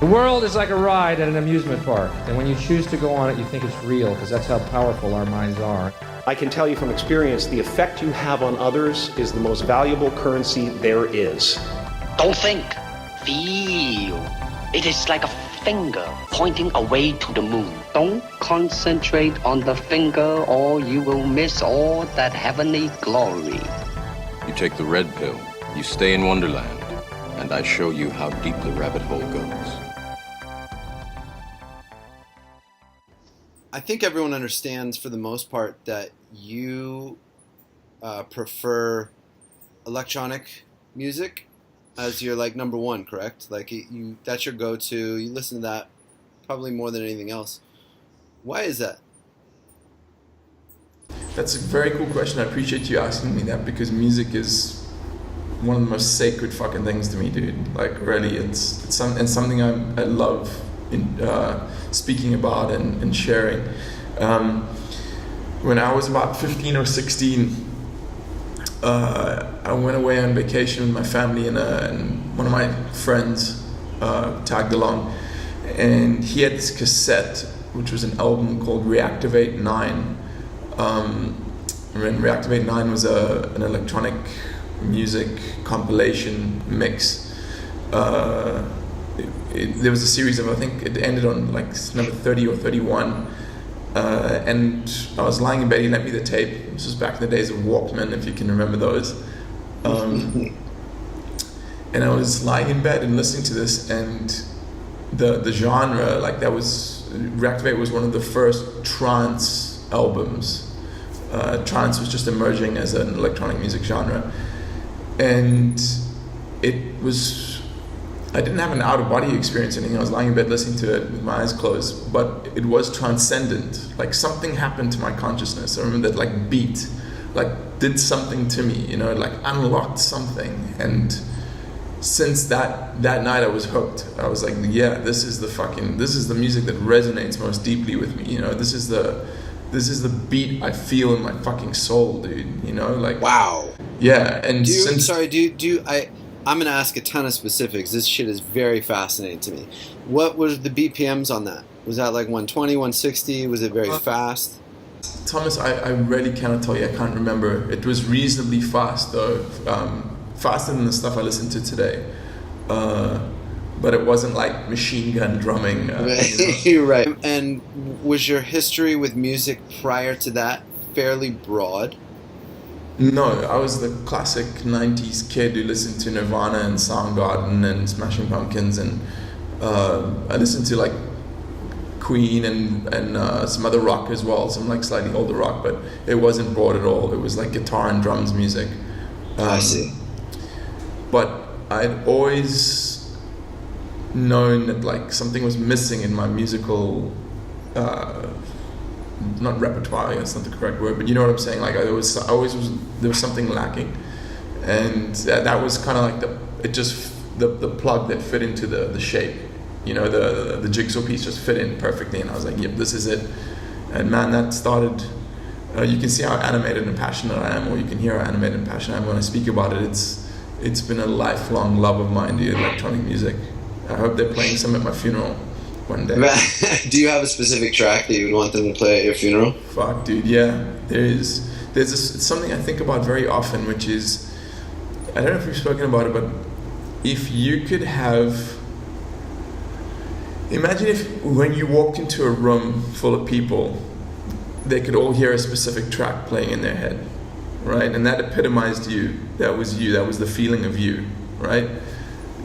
The world is like a ride at an amusement park, and when you choose to go on it, you think it's real, because that's how powerful our minds are. I can tell you from experience, the effect you have on others is the most valuable currency there is. Don't think, feel. It is like a finger pointing away to the moon. Don't concentrate on the finger or you will miss all that heavenly glory. You take the red pill, you stay in Wonderland, and I show you how deep the rabbit hole goes. I think everyone understands for the most part that you prefer electronic music as your like number one, correct? Like that's your go-to. You listen to that probably more than anything else. Why is that? That's a very cool question. I appreciate you asking me that, because music is one of the most sacred fucking things to me, dude. Like really, it's something I love speaking about and sharing. When I was about 15 or 16, I went away on vacation with my family, and one of my friends tagged along, and he had this cassette, which was an album called Reactivate 9. And Reactivate 9 was an electronic music compilation mix. There was a series of, I think it ended on like number 30 or 31, and I was lying in bed. He lent me the tape. This was back in the days of Walkman, if you can remember those. And I was lying in bed and listening to this, and the genre, like that was, Reactivate was one of the first trance albums. Trance was just emerging as an electronic music genre, and it was, I didn't have an out-of-body experience or anything. I was lying in bed listening to it with my eyes closed, but it was transcendent. Like something happened to my consciousness. I remember that like beat, like did something to me, you know, like unlocked something. And since that night I was hooked. I was like, yeah, this is the music that resonates most deeply with me, you know, this is the beat I feel in my fucking soul, dude, you know, like wow. Yeah. And I'm gonna ask a ton of specifics. This shit is very fascinating to me. What was the BPMs on that? Was that like 120, 160? Was it very fast? Thomas, I really cannot tell you. I can't remember. It was reasonably fast though, faster than the stuff I listen to today. But it wasn't like machine gun drumming. You're right. And was your history with music prior to that fairly broad? No, I was the classic 90s kid who listened to Nirvana and Soundgarden and Smashing Pumpkins, and I listened to like Queen and some other rock as well, some like slightly older rock, but it wasn't broad at all. It was like guitar and drums music. I see. But I'd always known that like something was missing in my musical not repertoire, that's not the correct word, but you know what I'm saying, like there was something lacking, and that was kind of like the plug that fit into the shape, you know, the jigsaw piece just fit in perfectly, and I was like, yep, this is it. And man, that started, you can see how animated and passionate I am, or you can hear how animated and passionate I am when I speak about it. It's been a lifelong love of mine, the electronic music. I hope they're playing some at my funeral one day. Do you have a specific track that you would want them to play at your funeral? Fuck, dude, yeah. There's something I think about very often, which is, I don't know if we've spoken about it, but if you could imagine if when you walked into a room full of people, they could all hear a specific track playing in their head, right? And that epitomized you. That was you. That was the feeling of you, right?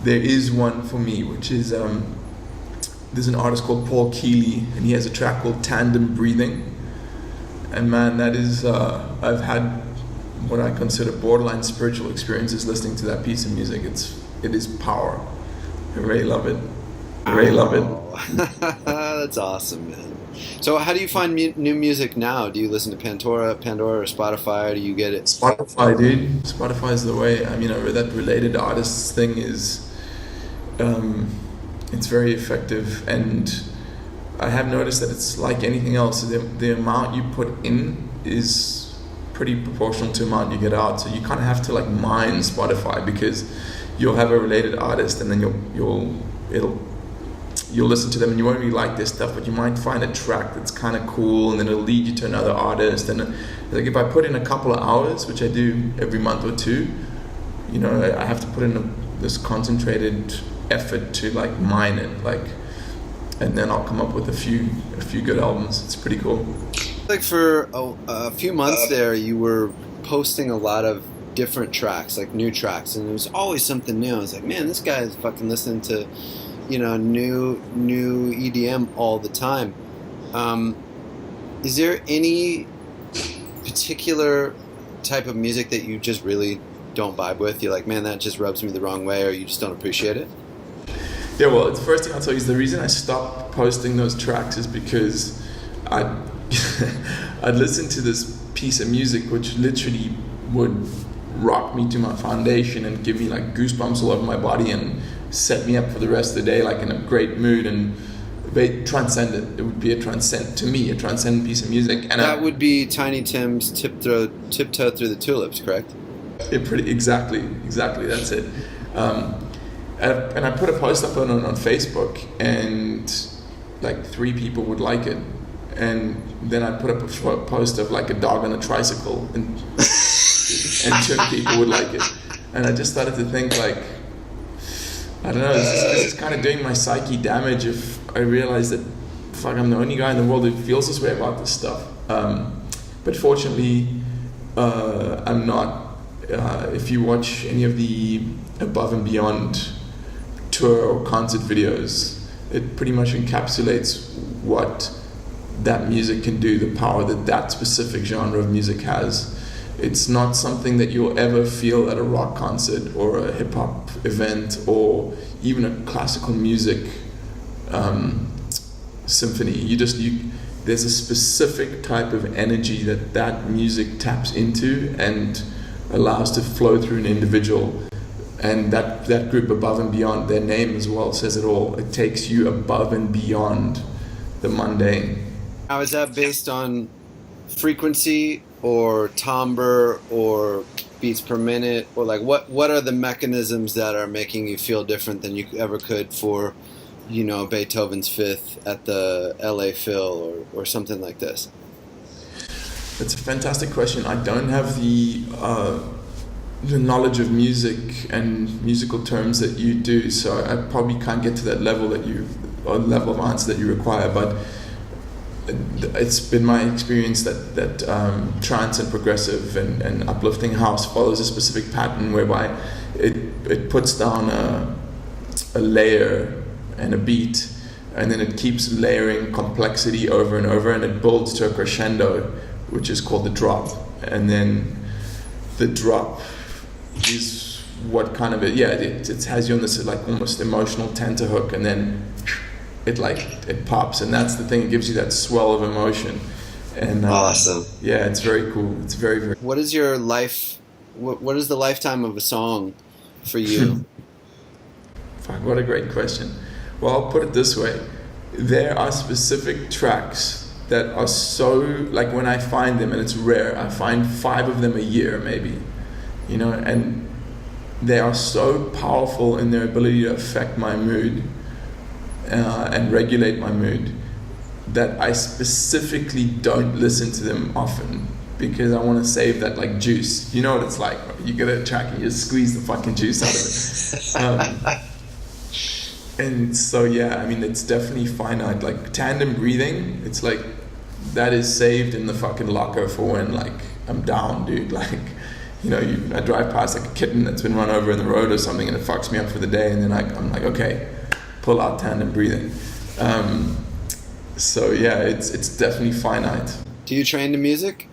There is one for me, which is, there's an artist called Paul Keeley, and he has a track called Tandem Breathing. And man, that is, I've had what I consider borderline spiritual experiences listening to that piece of music. It is power. I really love it. That's awesome, man. So how do you find new music now? Do you listen to Pandora or Spotify, or do you get it? Spotify, dude. Spotify's the way. I mean, that related artists thing is, it's very effective, and I have noticed that it's like anything else. The amount you put in is pretty proportional to the amount you get out. So you kind of have to like mine Spotify, because you'll have a related artist, and then it'll you'll listen to them and you won't really like their stuff, but you might find a track that's kind of cool, and then it'll lead you to another artist. And like if I put in a couple of hours, which I do every month or two, you know, I have to put in this concentrated effort to like mine it, like, and then I'll come up with a few good albums. It's pretty cool. Like for a few months there, you were posting a lot of different tracks, like new tracks, and it was always something new. I was like, man, this guy is fucking listening to, you know, new EDM all the time. Is there any particular type of music that you just really don't vibe with? You're like, man, that just rubs me the wrong way, or you just don't appreciate it? Yeah, well, the first thing I'll tell you is the reason I stopped posting those tracks is because I'd listen to this piece of music which literally would rock me to my foundation and give me like goosebumps all over my body and set me up for the rest of the day like in a great mood, and they transcendent. It would be a transcendent piece of music. And that would be Tiny Tim's Tiptoe Through the Tulips, correct? Exactly, that's it. And I put a post up on Facebook, and like 3 people would like it, and then I put up a post of like a dog on a tricycle, and 2 people would like it, and I just started to think like, I don't know, this is kind of doing my psyche damage if I realize that fuck, I'm the only guy in the world who feels this way about this stuff. But fortunately, I'm not. If you watch any of the Above and Beyond tour or concert videos, it pretty much encapsulates what that music can do, the power that specific genre of music has. It's not something that you'll ever feel at a rock concert or a hip-hop event or even a classical music symphony. There's a specific type of energy that music taps into and allows to flow through an individual. And that group Above and Beyond, their name as well says it all. It takes you above and beyond the mundane. Now, is that based on frequency or timbre or beats per minute, or like what are the mechanisms that are making you feel different than you ever could for, you know, Beethoven's Fifth at the LA Phil or something like this? That's a fantastic question. I don't have the knowledge of music and musical terms that you do, so I probably can't get to that level level of answer that you require. But it's been my experience that trance and progressive and uplifting house follows a specific pattern whereby it puts down a layer and a beat, and then it keeps layering complexity over and over, and it builds to a crescendo, which is called the drop. And then the drop is what kind of it has you on this like almost emotional tenterhook, and then it pops, and that's the thing. It gives you that swell of emotion. And awesome. Yeah, it's very cool. It's very, very. What is your life? What is the lifetime of a song for you? Fuck, what a great question. Well, I'll put it this way: there are specific tracks that are so, like, when I find them, and it's rare, I find 5 of them a year maybe, you know, and they are so powerful in their ability to affect my mood and regulate my mood that I specifically don't listen to them often, because I want to save that like juice. You know what it's like, you get a track and you just squeeze the fucking juice out of it. And so yeah, I mean, it's definitely finite. Like Tandem Breathing, it's like that is saved in the fucking locker for when like I'm down, dude. Like, you know, I drive past like a kitten that's been run over in the road or something, and it fucks me up for the day, and then I'm like, okay, pull out Tandem Breathing. So yeah, it's definitely finite. Do you train to music?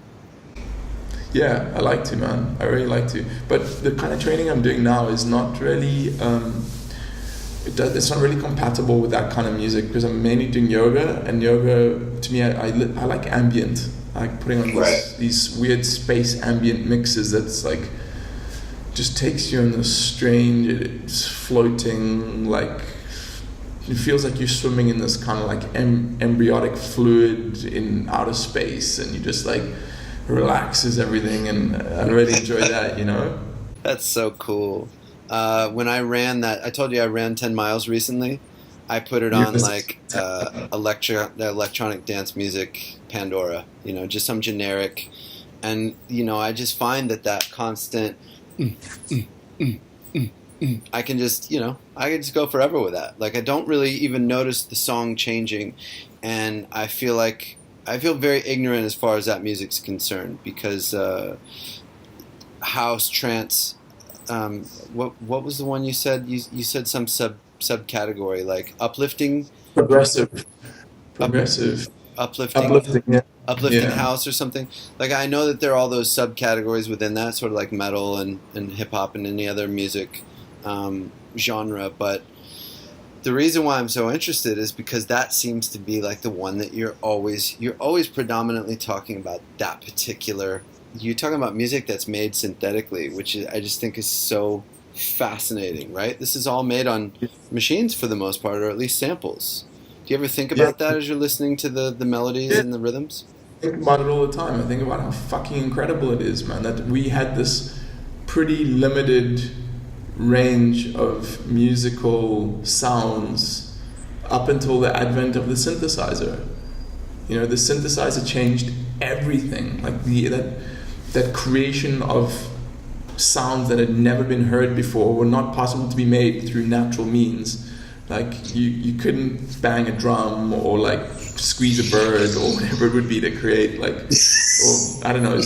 Yeah, I like to, man. I really like to. But the kind of training I'm doing now is not really, it's not really compatible with that kind of music, because I'm mainly doing yoga, and yoga, to me, I like ambient. I like putting on these weird space ambient mixes that's like, just takes you in this strange, it's floating, like, it feels like you're swimming in this kind of like embryonic fluid in outer space, and you just like relaxes everything, and I really enjoy that, you know? That's so cool. When I ran I told you I ran 10 miles recently. I put it on like electronic dance music, Pandora, just some generic, and I just find that constant, I can just I can just go forever with that. Like I don't really even notice the song changing, and I feel very ignorant as far as that music's concerned because house, trance. What was the one you said? You said some subcategory like uplifting, Progressive, uplifting, yeah. Uplifting house or something. Like I know that there are all those subcategories within that, sort of like metal and hip hop and any other music genre. But the reason why I'm so interested is because that seems to be like the one that you're always predominantly talking about that particular. You're talking about music that's made synthetically, which I just think is so fascinating, right? This is all made on machines for the most part, or at least samples. Do you ever think about that as you're listening to the melodies and the rhythms? I think about it all the time. I think about how fucking incredible it is, man, that we had this pretty limited range of musical sounds up until the advent of the synthesizer. The synthesizer changed everything. Like that creation of sounds that had never been heard before were not possible to be made through natural means. Like you couldn't bang a drum or like squeeze a bird or whatever it would be to create like, or I don't know,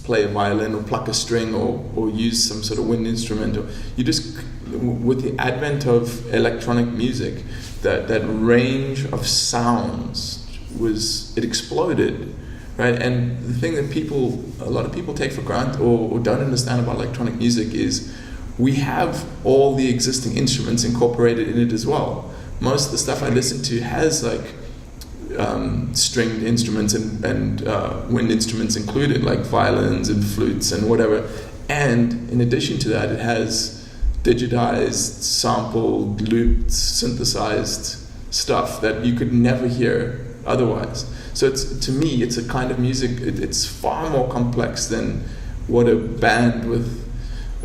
play a violin or pluck a string or use some sort of wind instrument. Or you just, with the advent of electronic music, that range of sounds it exploded. Right, and the thing that a lot of people take for granted or don't understand about electronic music is we have all the existing instruments incorporated in it as well. Most of the stuff I listen to has like stringed instruments and wind instruments included, like violins and flutes and whatever. And in addition to that, it has digitized, sampled, looped, synthesized stuff that you could never hear otherwise. So to me, it's a kind of music, it's far more complex than what a band with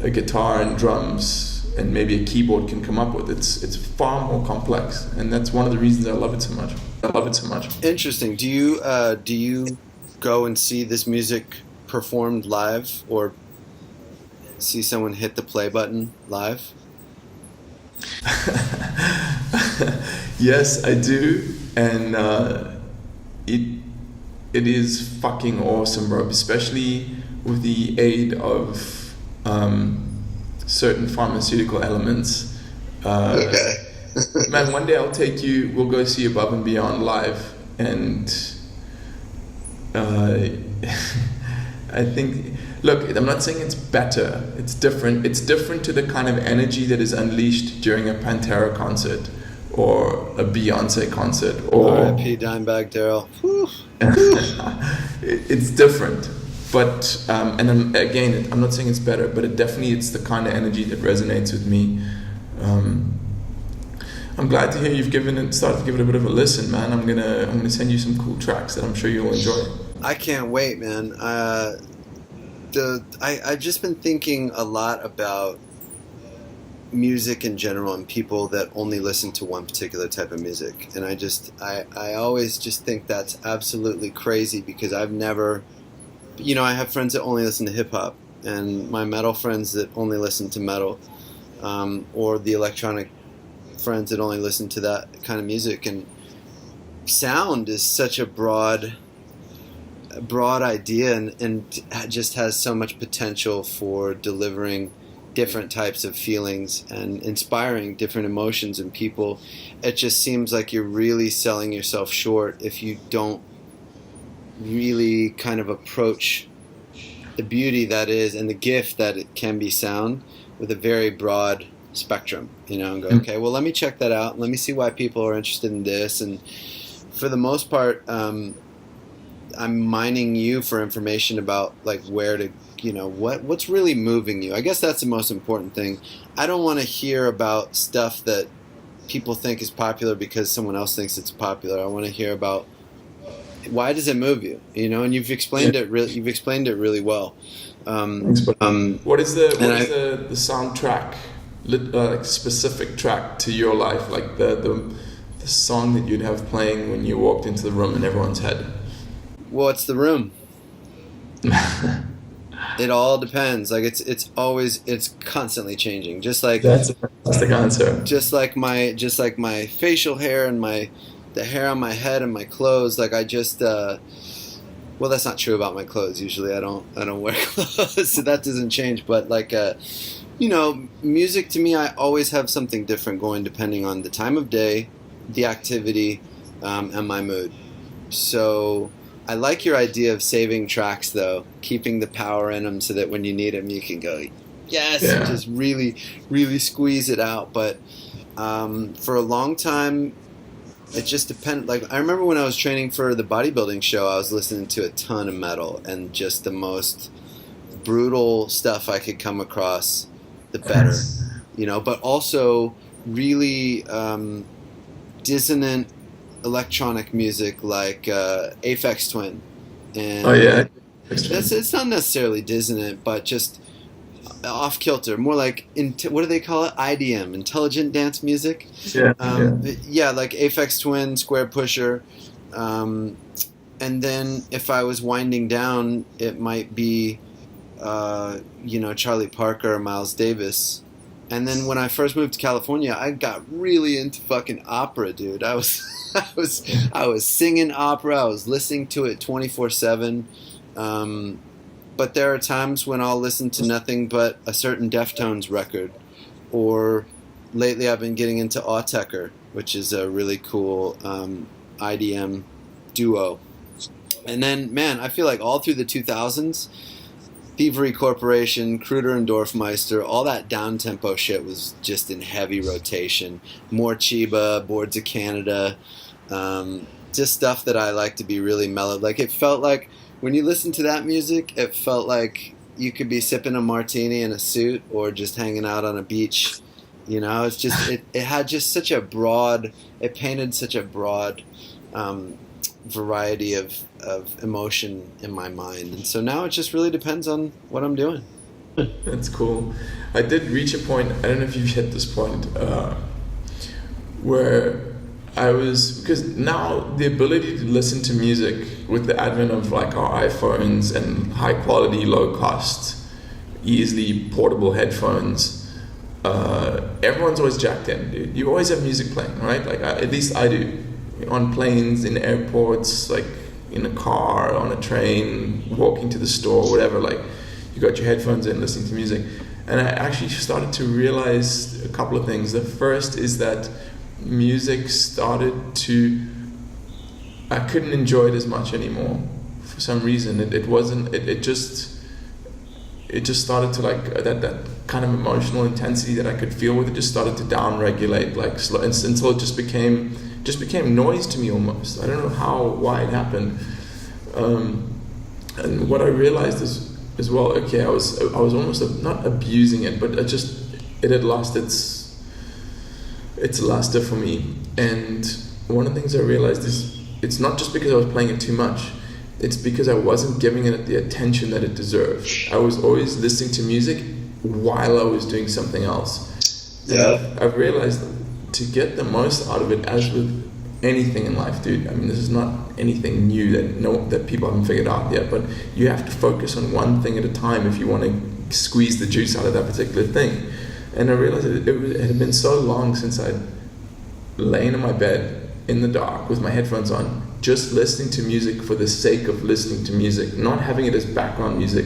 a guitar and drums and maybe a keyboard can come up with. It's far more complex, and that's one of the reasons I love it so much. Interesting. Do you go and see this music performed live, or see someone hit the play button live? Yes, I do, and it is fucking awesome, bro. Especially with the aid of certain pharmaceutical elements. Okay. Man, one day I'll take you. We'll go see Above and Beyond live, and I think. Look, I'm not saying it's better. It's different. It's different to the kind of energy that is unleashed during a Pantera concert or a Beyonce concert. Or R.I.P. Dimebag Darrell. It's different. But I'm not saying it's better, but it's the kind of energy that resonates with me. I'm glad to hear you've started to give it a bit of a listen, man. I'm gonna send you some cool tracks that I'm sure you'll enjoy. I can't wait, man. I've just been thinking a lot about music in general and people that only listen to one particular type of music, and I always just think that's absolutely crazy because I've never, I have friends that only listen to hip hop, and my metal friends that only listen to metal, or the electronic friends that only listen to that kind of music. And sound is such a broad idea and just has so much potential for delivering different types of feelings and inspiring different emotions in people. It just seems like you're really selling yourself short if you don't really kind of approach the beauty that is and the gift that it can be sound with a very broad spectrum, and go, okay, well, let me check that out. Let me see why people are interested in this. And for the most part, I'm mining you for information about like where to, what's really moving you. I guess that's the most important thing. I don't want to hear about stuff that people think is popular because someone else thinks it's popular. I want to hear about why does it move you, and you've explained it really well. What is the soundtrack like specific track to your life, like the song that you'd have playing when you walked into the room in everyone's head? Well, it's the room. It all depends. Like it's constantly changing. Just like That's a fantastic answer. just like my facial hair and the hair on my head and my clothes. Like I just well, that's not true about my clothes. Usually I don't wear clothes, so that doesn't change. But like music to me, I always have something different going depending on the time of day, the activity, and my mood. So I like your idea of saving tracks, though, keeping the power in them so that when you need them, you can go, yes, and just really, really squeeze it out. But for a long time, it just depended. Like, I remember when I was training for the bodybuilding show, I was listening to a ton of metal, and just the most brutal stuff I could come across, the better. But also really dissonant electronic music like Aphex Twin, and it's not necessarily dissonant, but just off kilter, more like what do they call it? IDM, intelligent dance music. Like Aphex Twin, Square Pusher, and then if I was winding down, it might be Charlie Parker or Miles Davis. And then when I first moved to California, I got really into fucking opera, dude. I was singing opera. I was listening to it 24/7. But there are times when I'll listen to nothing but a certain Deftones record. Or lately I've been getting into Autechre, which is a really cool IDM duo. And then, man, I feel like all through the 2000s, Thievery Corporation, Kruder and Dorfmeister, all that down-tempo shit was just in heavy rotation. More Chiba, Boards of Canada, just stuff that I like to be really mellow. Like, it felt like, when you listen to that music, it felt like you could be sipping a martini in a suit or just hanging out on a beach. It's just, it had just such a broad, it painted such a broad variety of emotion in my mind, and so now it just really depends on what I'm doing. That's cool. I did reach a point, I don't know if you've hit this point, where because now the ability to listen to music with the advent of like our iPhones and high quality, low cost, easily portable headphones, everyone's always jacked in, dude. You always have music playing, right? Like at least I do. On planes, in airports, like in a car, on a train, walking to the store, whatever, like you got your headphones in listening to music. And I actually started to realize a couple of things. The first is that music I couldn't enjoy it as much anymore for some reason. It just started to, like, that kind of emotional intensity that I could feel with it just started to down-regulate, like until it just became noise to me almost. I don't know why it happened. And what I realized is as well, okay, I was almost not abusing it, but it had lost its luster for me. And one of the things I realized is it's not just because I was playing it too much, it's because I wasn't giving it the attention that it deserved. I was always listening to music while I was doing something else. Yeah. I've realized to get the most out of it, as with anything in life, dude. I mean, this is not anything new that people haven't figured out yet, but you have to focus on one thing at a time if you want to squeeze the juice out of that particular thing. And I realized it had been so long since I'd lain in my bed in the dark with my headphones on, just listening to music for the sake of listening to music, not having it as background music,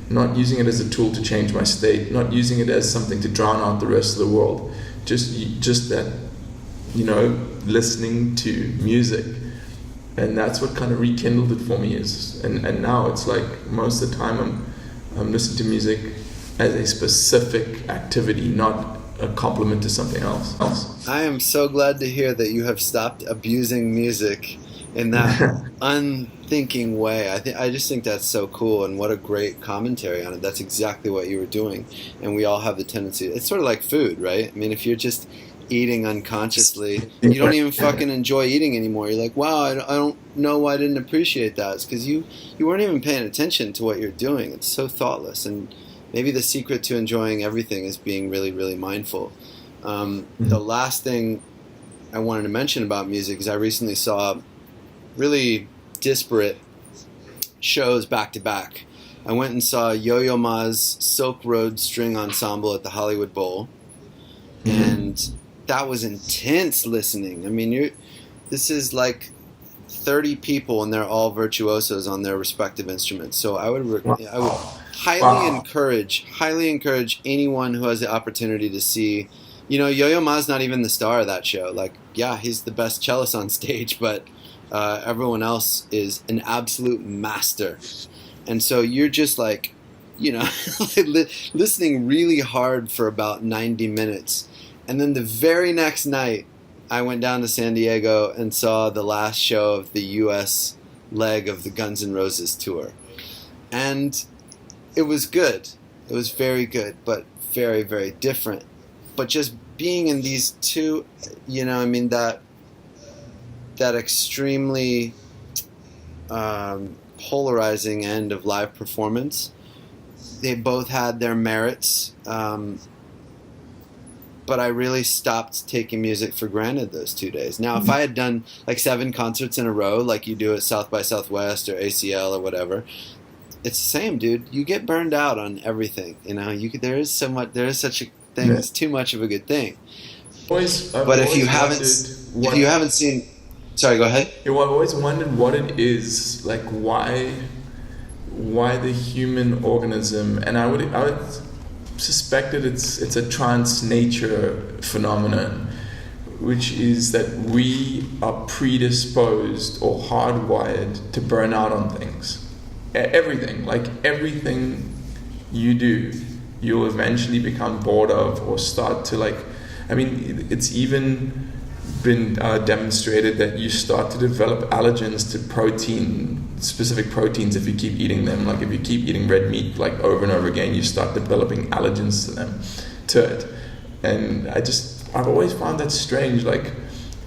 not using it as a tool to change my state, not using it as something to drown out the rest of the world. Just that, listening to music. And that's what kind of rekindled it for me and now it's like most of the time I'm listening to music as a specific activity, not a complement to something else. I am so glad to hear that you have stopped abusing music in that unthinking way. I just think that's so cool, and what a great commentary on it. That's exactly what you were doing, and we all have the tendency. It's sort of like food, right? I mean, if you're just eating unconsciously, you don't even fucking enjoy eating anymore. You're like, wow, I don't know why I didn't appreciate that. It's because you weren't even paying attention to what you're doing. It's so thoughtless, and maybe the secret to enjoying everything is being really, really mindful. The last thing I wanted to mention about music is I recently saw really disparate shows back to back. I went and saw Yo-Yo Ma's Silk Road String Ensemble at the Hollywood Bowl, and that was intense listening. I mean, this is like 30 people, and they're all virtuosos on their respective instruments. So I would highly encourage anyone who has the opportunity to see. You know, Yo-Yo Ma's not even the star of that show. Like, yeah, he's the best cellist on stage, but everyone else is an absolute master. And so you're just like, you know, listening really hard for about 90 minutes. And then the very next night, I went down to San Diego and saw the last show of the U.S. leg of the Guns N' Roses tour. And it was good. It was very good, but very, very different. But just being in these two, you know, I mean, that extremely polarizing end of live performance, they both had their merits. But I really stopped taking music for granted those 2 days. Now, if I had done like 7 concerts in a row, like you do at South by Southwest or ACL or whatever, it's the same, dude. You get burned out on everything. You know, there is such a thing as too much of a good thing. But if you haven't seen, sorry, go ahead. You know, I've always wondered what it is, like why the human organism, and I would suspect that it's a trans nature phenomenon, which is that we are predisposed or hardwired to burn out on things. Everything you do, you'll eventually become bored of or start to like. I mean, it's even been demonstrated that you start to develop allergens to specific proteins if you keep eating them. Like if you keep eating red meat like over and over again, you start developing allergens to it. And I've always found that strange, like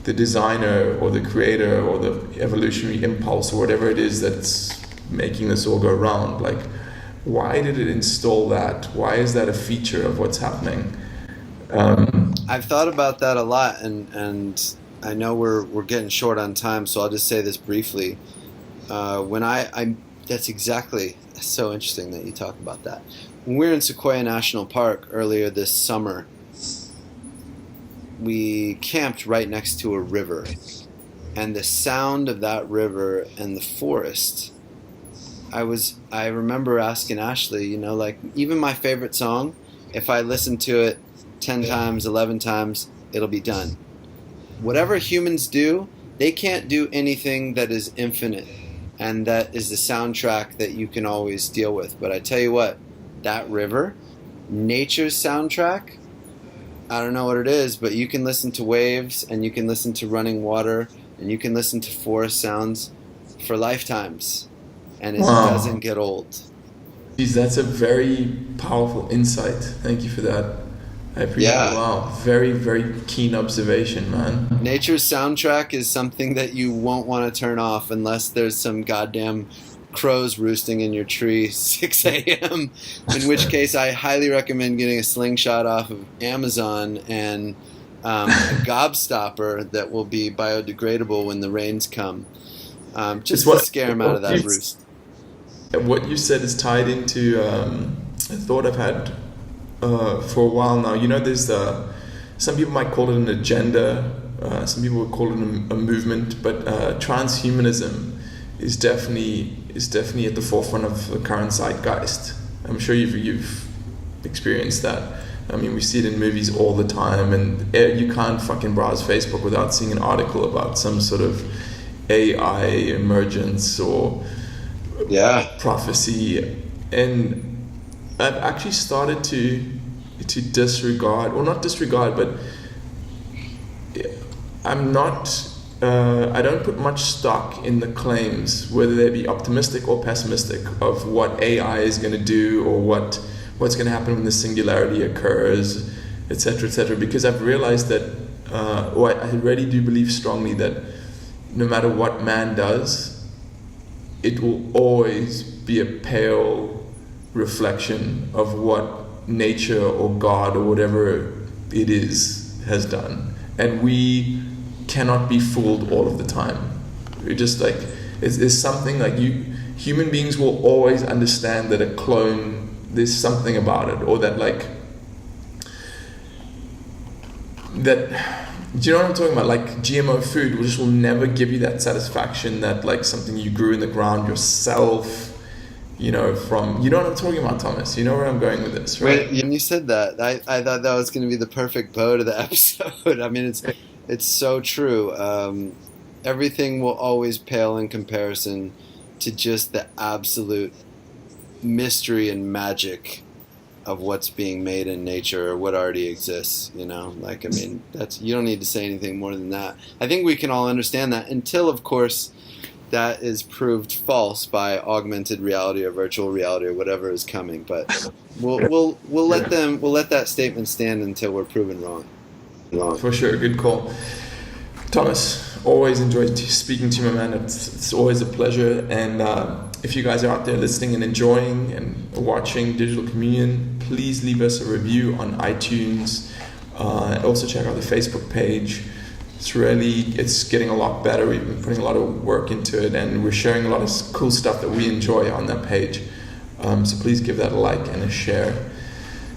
the designer or the creator or the evolutionary impulse or whatever it is that's making this all go round. Like, why did it install that? Why is that a feature of what's happening? I've thought about that a lot, and I know we're getting short on time, so I'll just say this briefly. That's so interesting that you talk about that. When we were in Sequoia National Park earlier this summer, we camped right next to a river, and the sound of that river and the forest. I remember asking Ashley, you know, like even my favorite song, if I listen to it 10 times, 11 times, it'll be done. Whatever humans do, they can't do anything that is infinite, and that is the soundtrack that you can always deal with. But I tell you what, that river, nature's soundtrack, I don't know what it is, but you can listen to waves, and you can listen to running water, and you can listen to forest sounds for lifetimes, and it doesn't get old. Geez, that's a very powerful insight. Thank you for that. I appreciate it. Wow. Very, very keen observation, man. Nature's soundtrack is something that you won't want to turn off unless there's some goddamn crows roosting in your tree 6 a.m., in which case I highly recommend getting a slingshot off of Amazon and a gobstopper that will be biodegradable when the rains come, just to scare them out of that roost. What you said is tied into a thought I've had for a while now. You know, there's some people might call it an agenda, some people would call it a movement, but transhumanism is definitely at the forefront of the current zeitgeist. I'm sure you've experienced that. I mean, we see it in movies all the time, and you can't fucking browse Facebook without seeing an article about some sort of AI emergence or prophecy. And I've actually started to disregard, or not disregard, but I don't put much stock in the claims, whether they be optimistic or pessimistic, of what AI is going to do or what's going to happen when the singularity occurs, etc., because I've realized that, or I really do believe strongly that no matter what man does, it will always be a pale reflection of what nature or God or whatever it is has done. And we cannot be fooled all of the time. We're just like, it's something like human beings will always understand that a clone, there's something about it, or that like, that, do you know what I'm talking about? Like GMO food will never give you that satisfaction that like something you grew in the ground yourself, you know, from, you know what I'm talking about, Thomas? You know where I'm going with this, right? Wait, when you said that, I thought that was going to be the perfect bow to the episode. I mean, it's so true. Everything will always pale in comparison to just the absolute mystery and magic of what's being made in nature or what already exists, you know? Like, I mean, that's, you don't need to say anything more than that. I think we can all understand that until, of course, that is proved false by augmented reality or virtual reality or whatever is coming. But we'll let that statement stand until we're proven wrong. For sure, good call. Thomas, always enjoyed speaking to you, my man. It's always a pleasure. And if you guys are out there listening and enjoying and watching Digital Communion, please leave us a review on iTunes. Also check out the Facebook page. It's getting a lot better. We've been putting a lot of work into it, and we're sharing a lot of cool stuff that we enjoy on that page. So please give that a like and a share.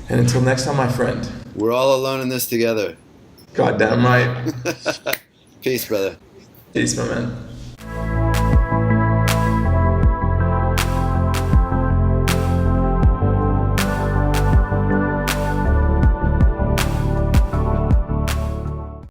And until next time, my friend. We're all alone in this together. Goddamn right. Peace, brother. Peace, my man.